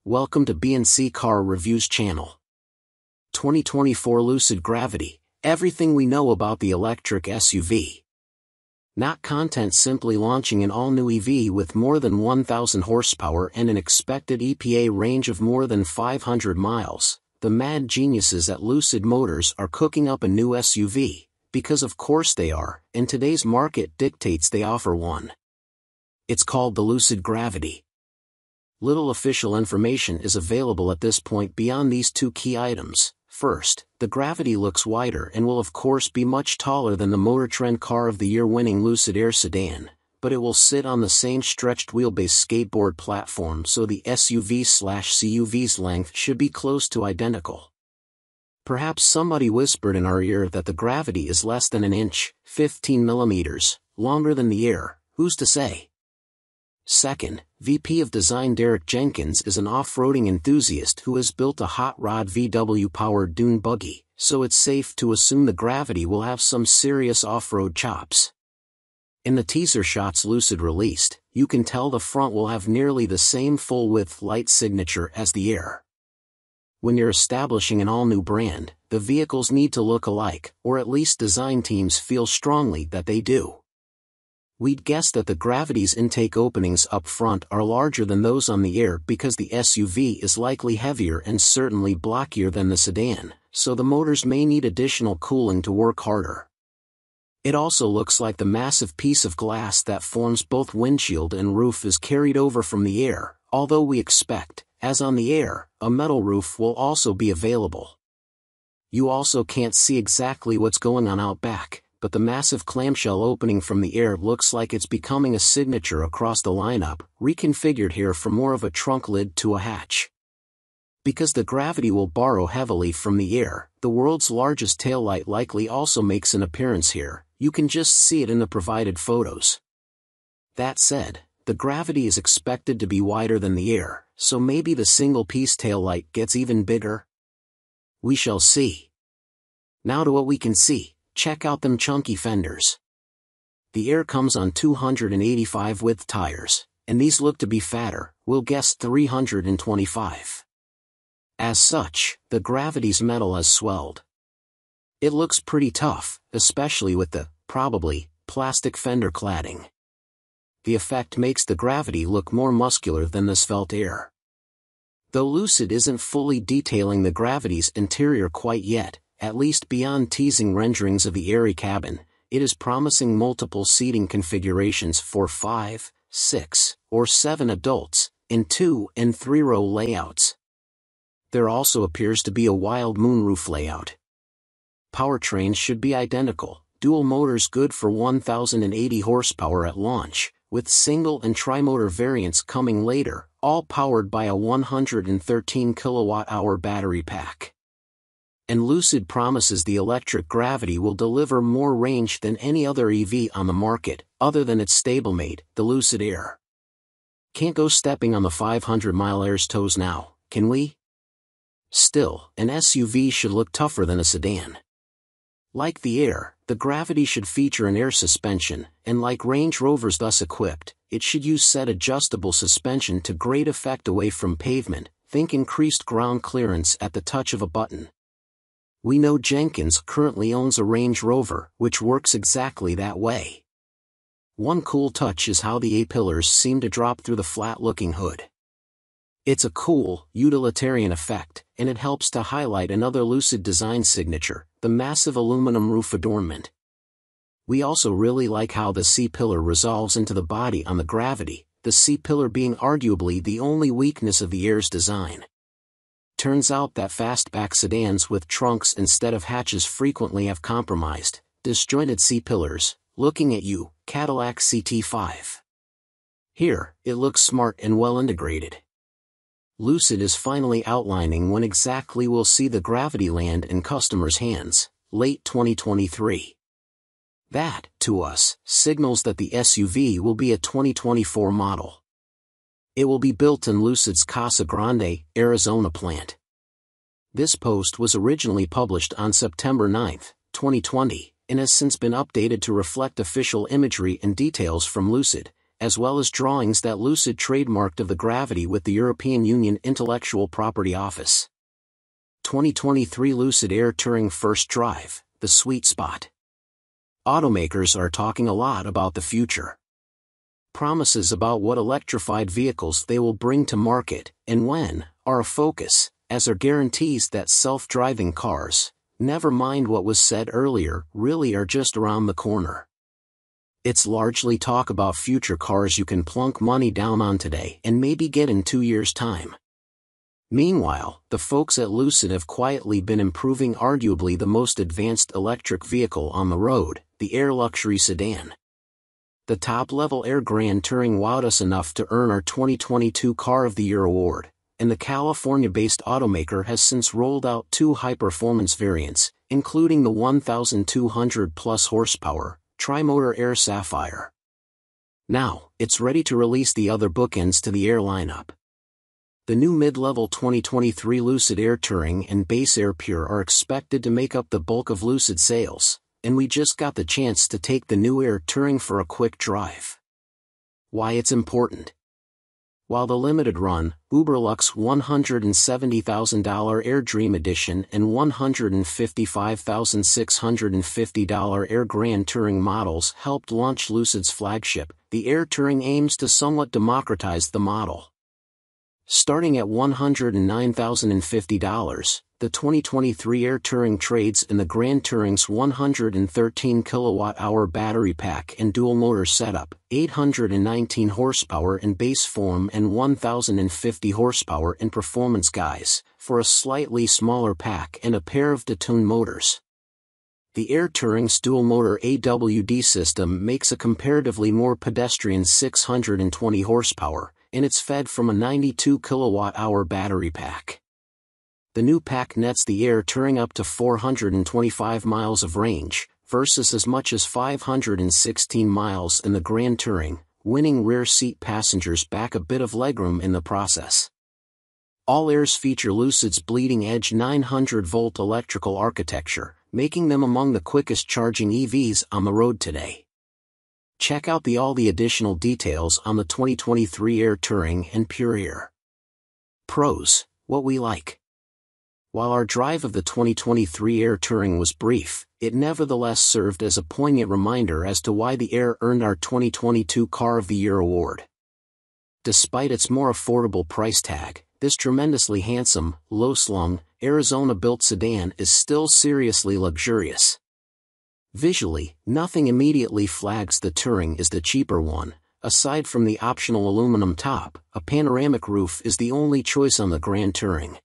Welcome to B&C Car Reviews channel. 2024 Lucid Gravity, everything we know about the electric SUV. Not content simply launching an all-new EV with more than 1,000 horsepower and an expected EPA range of more than 500 miles. The mad geniuses at Lucid Motors are cooking up a new SUV, because of course they are, and today's market dictates they offer one. It's called the Lucid Gravity. Little official information is available at this point beyond these two key items. First, the Gravity looks wider and will of course be much taller than the Motor Trend Car of the Year winning Lucid Air sedan, but it will sit on the same stretched wheelbase skateboard platform, so the SUV/CUV's length should be close to identical. Perhaps somebody whispered in our ear that the Gravity is less than an inch, 15 millimeters, longer than the Air. Who's to say? Second, VP of Design Derek Jenkins is an off-roading enthusiast who has built a hot rod VW-powered dune buggy, so it's safe to assume the Gravity will have some serious off-road chops. In the teaser shots Lucid released, you can tell the front will have nearly the same full-width light signature as the Air. When you're establishing an all-new brand, the vehicles need to look alike, or at least design teams feel strongly that they do. We'd guess that the Gravity's intake openings up front are larger than those on the Air because the SUV is likely heavier and certainly blockier than the sedan, so the motors may need additional cooling to work harder. It also looks like the massive piece of glass that forms both windshield and roof is carried over from the Air, although we expect, as on the Air, a metal roof will also be available. You also can't see exactly what's going on out back, but the massive clamshell opening from the Air looks like it's becoming a signature across the lineup, reconfigured here from more of a trunk lid to a hatch. Because the Gravity will borrow heavily from the Air, the world's largest taillight likely also makes an appearance here. You can just see it in the provided photos. That said, the Gravity is expected to be wider than the Air, so maybe the single-piece taillight gets even bigger? We shall see. Now to what we can see. Check out them chunky fenders. The Air comes on 285 width tires, and these look to be fatter, we'll guess 325. As such, the Gravity's metal has swelled. It looks pretty tough, especially with the, probably, plastic fender cladding. The effect makes the Gravity look more muscular than the svelte Air. Though Lucid isn't fully detailing the Gravity's interior quite yet, at least beyond teasing renderings of the airy cabin, it is promising multiple seating configurations for 5, 6, or 7 adults, in 2- and 3-row layouts. There also appears to be a wild moonroof layout. Powertrains should be identical, dual motors good for 1,080 horsepower at launch, with single and tri-motor variants coming later, all powered by a 113 kilowatt-hour battery pack. And Lucid promises the electric Gravity will deliver more range than any other EV on the market, other than its stablemate, the Lucid Air. Can't go stepping on the 500-mile Air's toes now, can we? Still, an SUV should look tougher than a sedan. Like the Air, the Gravity should feature an air suspension, and like Range Rovers thus equipped, it should use set-adjustable suspension to great effect away from pavement, think increased ground clearance at the touch of a button. We know Jenkins currently owns a Range Rover, which works exactly that way. One cool touch is how the A-pillars seem to drop through the flat-looking hood. It's a cool, utilitarian effect, and it helps to highlight another Lucid design signature, the massive aluminum roof adornment. We also really like how the C-pillar resolves into the body on the Gravity, the C-pillar being arguably the only weakness of the Air's design. Turns out that fastback sedans with trunks instead of hatches frequently have compromised, disjointed C-pillars. Looking at you, Cadillac CT5. Here, it looks smart and well integrated. Lucid is finally outlining when exactly we'll see the Gravity land in customers' hands, late 2023. That, to us, signals that the SUV will be a 2024 model. It will be built in Lucid's Casa Grande, Arizona plant. This post was originally published on September 9, 2020, and has since been updated to reflect official imagery and details from Lucid, as well as drawings that Lucid trademarked of the Gravity with the European Union Intellectual Property Office. 2023 Lucid Air Touring First Drive, the sweet spot. Automakers are talking a lot about the future. Promises about what electrified vehicles they will bring to market, and when, are a focus, as are guarantees that self-driving cars, never mind what was said earlier, really are just around the corner. It's largely talk about future cars you can plunk money down on today and maybe get in 2 years' time. Meanwhile, the folks at Lucid have quietly been improving arguably the most advanced electric vehicle on the road, the Air luxury sedan. The top-level Air Grand Touring wowed us enough to earn our 2022 Car of the Year award, and the California-based automaker has since rolled out 2 high-performance variants, including the 1,200-plus horsepower, tri-motor Air Sapphire. Now, it's ready to release the other bookends to the Air lineup. The new mid-level 2023 Lucid Air Touring and Base Air Pure are expected to make up the bulk of Lucid sales, and we just got the chance to take the new Air Touring for a quick drive. Why it's important. While the limited run, uber-luxe $170,000 Air Dream Edition and $155,650 Air Grand Touring models helped launch Lucid's flagship, the Air Touring aims to somewhat democratize the model. Starting at $109,050, the 2023 Air Touring trades in the Grand Touring's 113 kWh battery pack and dual motor setup, 819 horsepower in base form and 1,050 horsepower in performance guise, for a slightly smaller pack and a pair of detuned motors. The Air Touring's dual motor AWD system makes a comparatively more pedestrian 620 horsepower, and it's fed from a 92 kWh battery pack. The new pack nets the Air Touring up to 425 miles of range, versus as much as 516 miles in the Grand Touring, winning rear seat passengers back a bit of legroom in the process. All Airs feature Lucid's bleeding-edge 900-volt electrical architecture, making them among the quickest charging EVs on the road today. Check out all the additional details on the 2023 Air Touring and Pure Air. Pros, what we like. While our drive of the 2023 Air Touring was brief, it nevertheless served as a poignant reminder as to why the Air earned our 2022 Car of the Year award. Despite its more affordable price tag, this tremendously handsome, low-slung, Arizona-built sedan is still seriously luxurious. Visually, nothing immediately flags the Touring is the cheaper one. Aside from the optional aluminum top, a panoramic roof is the only choice on the Grand Touring.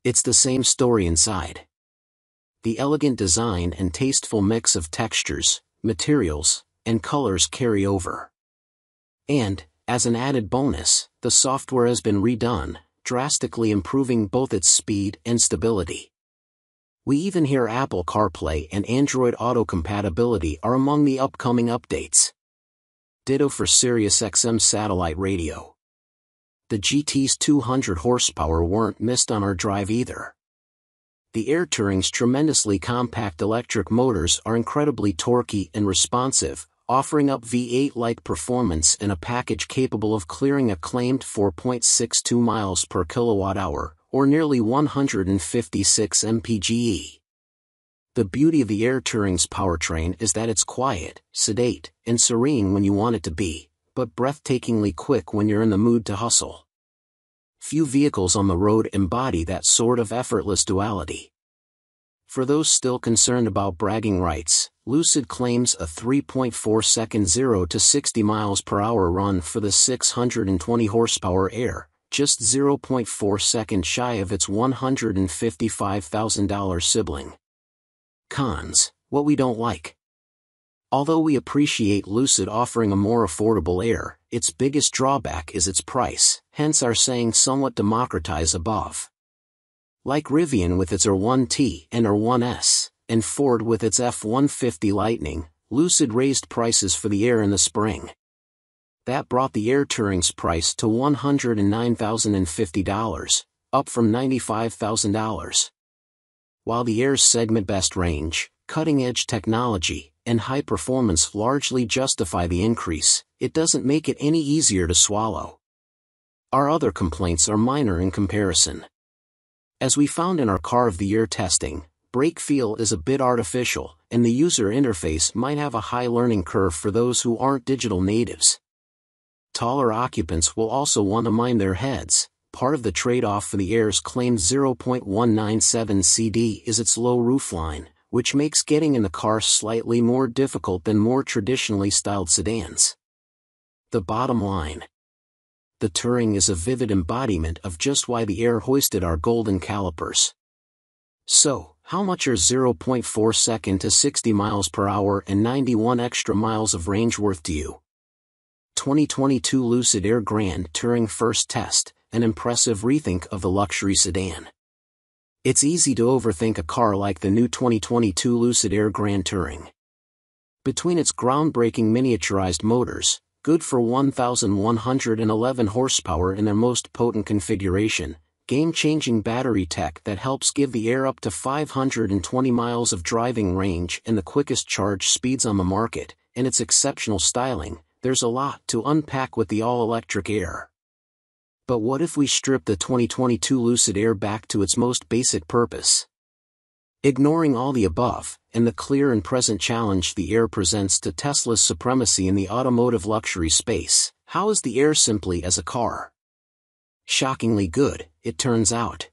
It's the same story inside. The elegant design and tasteful mix of textures, materials, and colors carry over. And, as an added bonus, the software has been redone, drastically improving both its speed and stability. We even hear Apple CarPlay and Android Auto compatibility are among the upcoming updates. Ditto for SiriusXM satellite radio. The GT's 200 horsepower weren't missed on our drive either. The Air Touring's tremendously compact electric motors are incredibly torquey and responsive, offering up V8-like performance in a package capable of clearing a claimed 4.62 miles per kilowatt-hour, or nearly 156 mpge. The beauty of the Air Touring's powertrain is that it's quiet, sedate, and serene when you want it to be, but breathtakingly quick when you're in the mood to hustle. Few vehicles on the road embody that sort of effortless duality. For those still concerned about bragging rights, Lucid claims a 3.4-second 0 to 60 miles per hour run for the 620 horsepower Air, just 0.4 seconds shy of its $155,000 sibling. Cons, what we don't like. Although we appreciate Lucid offering a more affordable Air, its biggest drawback is its price, hence our saying somewhat democratize above. Like Rivian with its R1T and R1S, and Ford with its F-150 Lightning, Lucid raised prices for the Air in the spring. That brought the Air Touring's price to $109,050, up from $95,000. While the Air's segment-best range, cutting-edge technology, and high performance largely justify the increase, it doesn't make it any easier to swallow. Our other complaints are minor in comparison. As we found in our Car of the Year testing, brake feel is a bit artificial, and the user interface might have a high learning curve for those who aren't digital natives. Taller occupants will also want to mind their heads. Part of the trade-off for the Air's claimed 0.197 CD is its low roofline, which makes getting in the car slightly more difficult than more traditionally styled sedans. The bottom line. The Touring is a vivid embodiment of just why the Air hoisted our golden calipers. So, how much are 0.4 second to 60 miles per hour and 91 extra miles of range worth to you? 2022 Lucid Air Grand Touring First Test, an impressive rethink of the luxury sedan. It's easy to overthink a car like the new 2022 Lucid Air Grand Touring. Between its groundbreaking miniaturized motors, good for 1,111 horsepower in their most potent configuration, game-changing battery tech that helps give the Air up to 520 miles of driving range and the quickest charge speeds on the market, and its exceptional styling, there's a lot to unpack with the all-electric Air. But what if we strip the 2022 Lucid Air back to its most basic purpose? Ignoring all the above, and the clear and present challenge the Air presents to Tesla's supremacy in the automotive luxury space, how is the Air simply as a car? Shockingly good, it turns out.